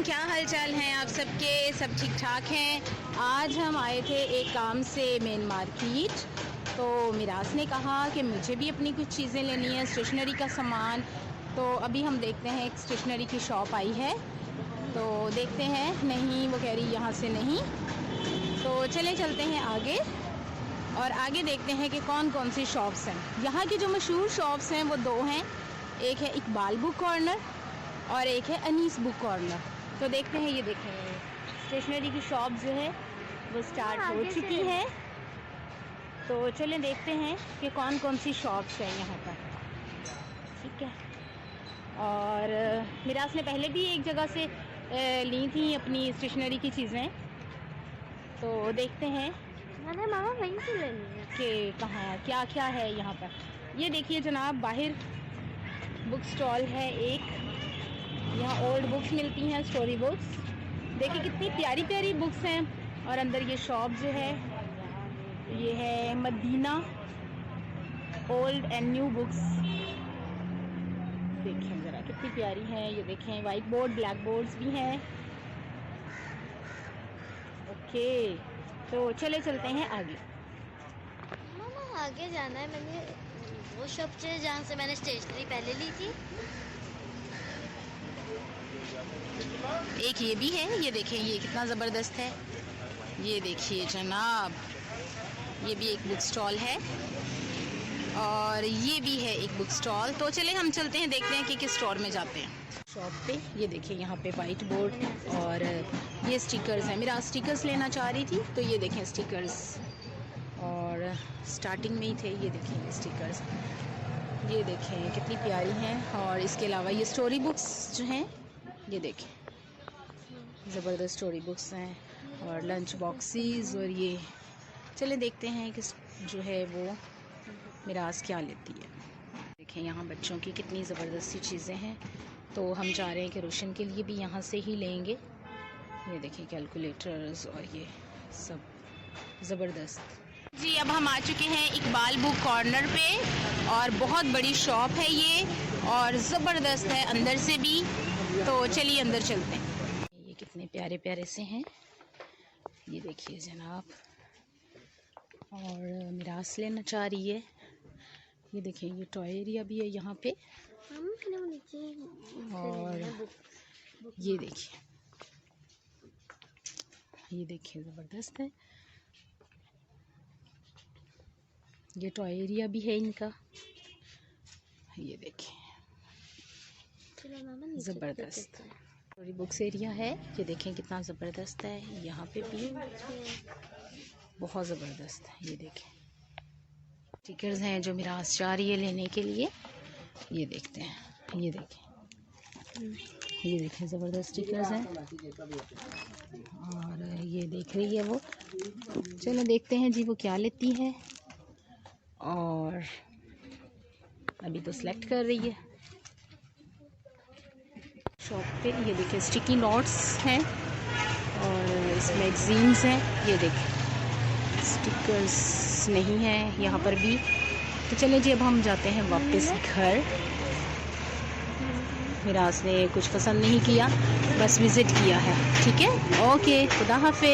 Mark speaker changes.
Speaker 1: क्या हालचाल हैं आप सबके? सब ठीक ठाक हैं। आज हम आए थे एक काम से मेन मार्केट, तो मिराज ने कहा कि मुझे भी अपनी कुछ चीज़ें लेनी है, स्टेशनरी का सामान। तो अभी हम देखते हैं, एक स्टेशनरी की शॉप आई है तो देखते हैं। नहीं, वो कह रही यहाँ से नहीं, तो चले चलते हैं आगे और आगे देखते हैं कि कौन कौन सी शॉप्स हैं। यहाँ की जो मशहूर शॉप्स हैं वो दो हैं, एक है इकबाल बुक कॉर्नर और एक है अनीस बुक कॉर्नर। तो देखते हैं, ये देखें स्टेशनरी की शॉप जो है वो स्टार्ट हो चुकी है। तो चलें देखते हैं कि कौन कौन सी शॉप्स हैं यहाँ पर। ठीक है, और मिराज ने पहले भी एक जगह से ली थी अपनी स्टेशनरी की चीज़ें, तो देखते हैं
Speaker 2: मैंने मामा वहीं से लेनी है
Speaker 1: कि कहाँ क्या क्या है यहाँ पर। ये देखिए जनाब, बाहर बुक स्टॉल है एक, यहाँ ओल्ड बुक्स मिलती हैं, स्टोरी बुक्स। देखिए कितनी प्यारी प्यारी बुक्स हैं। और अंदर ये शॉप जो है ये है Madina old and new books. देखें ज़रा कितनी प्यारी हैं। ये देखें वाइट बोर्ड, ब्लैक बोर्ड्स भी हैं। ओके, तो चले चलते हैं आगे।
Speaker 2: मामा आगे जाना है। मैंने वो शॉप से जहाँ से मैंने स्टेशनरी पहले ली थी।
Speaker 1: एक ये भी है, ये देखें ये कितना ज़बरदस्त है। ये देखिए जनाब, ये भी एक बुक स्टॉल है और ये भी है एक बुक स्टॉल। तो चले हम चलते हैं, देखते हैं कि किस स्टोर में जाते हैं। शॉप पे ये देखिए यहाँ पे वाइट बोर्ड और ये स्टिकर्स हैं। मेरा स्टिकर्स लेना चाह रही थी, तो ये देखें स्टिकर्स, और स्टार्टिंग में ही थे। ये देखें ये स्टिकर्स, ये देखें कितनी प्यारी हैं। और इसके अलावा ये स्टोरी बुक्स जो हैं, ये देखें ज़बरदस्त स्टोरी बुक्स हैं और लंच बॉक्सेस। और ये चले देखते हैं कि जो है वो मिराज क्या लेती है। देखें यहाँ बच्चों की कितनी ज़बरदस्त सी चीज़ें हैं। तो हम चाह रहे हैं कि रोशन के लिए भी यहाँ से ही लेंगे। ये देखें कैलकुलेटर्स और ये सब ज़बरदस्त। जी अब हम आ चुके हैं इकबाल बुक कॉर्नर पे, और बहुत बड़ी शॉप है ये और ज़बरदस्त है अंदर से भी। तो चलिए अंदर चलते हैं। ये कितने प्यारे प्यारे से हैं, ये देखिए जनाब। और मिराज लेना चाह रही है। ये देखें ये टॉय एरिया भी है यहाँ पे। और ये देखिए ज़बरदस्त है। ये टॉय एरिया भी है इनका। ये देखें ज़बरदस्त स्टोरी बुक्स एरिया है। ये देखें कितना ज़बरदस्त है, यहाँ पे भी बहुत ज़बरदस्त है। ये देखें स्टिकर्स हैं जो मिराज चाह रही है लेने के लिए। ये देखते हैं, ये देखें ज़बरदस्त स्टिकर्स हैं। और ये देख रही है वो। चलो देखते हैं जी वो क्या लेती है। और अभी तो सिलेक्ट कर रही है शॉप पे। ये देखिए स्टिकी नोट्स हैं और इस मैगजीन्स हैं। ये देखिए स्टिकर्स नहीं है यहाँ पर भी। तो चलिए जी अब हम जाते हैं वापस घर। मिराज ने कुछ पसंद नहीं किया, बस विज़िट किया है। ठीक है, ओके, खुदा हाफिज़।